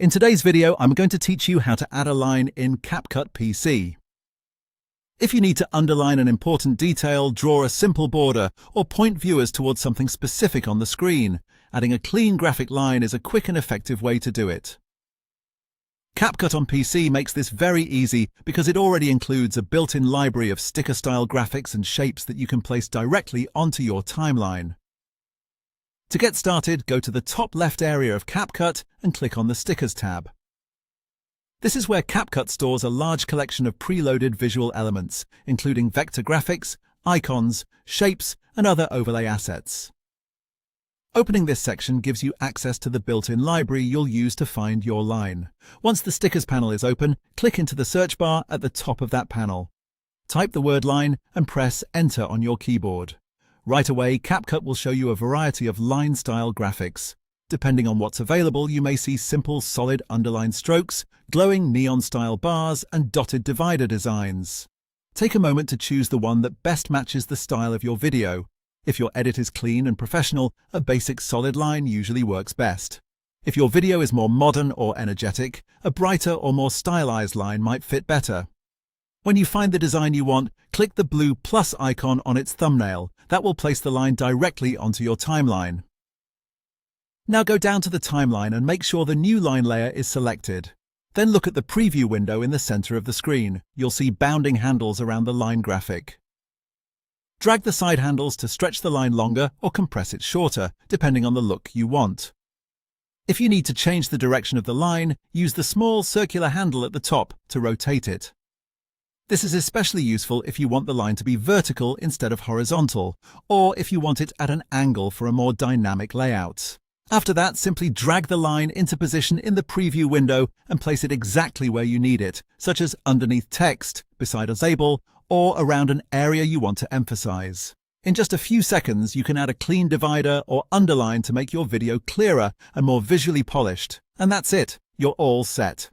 In today's video, I'm going to teach you how to add a line in CapCut PC. If you need to underline an important detail, draw a simple border, or point viewers towards something specific on the screen, adding a clean graphic line is a quick and effective way to do it. CapCut on PC makes this very easy because it already includes a built-in library of sticker-style graphics and shapes that you can place directly onto your timeline. To get started, go to the top left area of CapCut and click on the Stickers tab. This is where CapCut stores a large collection of preloaded visual elements, including vector graphics, icons, shapes, and other overlay assets. Opening this section gives you access to the built-in library you'll use to find your line. Once the Stickers panel is open, click into the search bar at the top of that panel. Type the word line and press Enter on your keyboard. Right away, CapCut will show you a variety of line-style graphics. Depending on what's available, you may see simple, solid underlined strokes, glowing neon-style bars, and dotted divider designs. Take a moment to choose the one that best matches the style of your video. If your edit is clean and professional, a basic solid line usually works best. If your video is more modern or energetic, a brighter or more stylized line might fit better. When you find the design you want, click the blue plus icon on its thumbnail. That will place the line directly onto your timeline. Now go down to the timeline and make sure the new line layer is selected. Then look at the preview window in the center of the screen. You'll see bounding handles around the line graphic. Drag the side handles to stretch the line longer or compress it shorter, depending on the look you want. If you need to change the direction of the line, use the small circular handle at the top to rotate it. This is especially useful if you want the line to be vertical instead of horizontal, or if you want it at an angle for a more dynamic layout. After that, simply drag the line into position in the preview window and place it exactly where you need it, such as underneath text, beside a label, or around an area you want to emphasize. In just a few seconds, you can add a clean divider or underline to make your video clearer and more visually polished. And that's it. You're all set.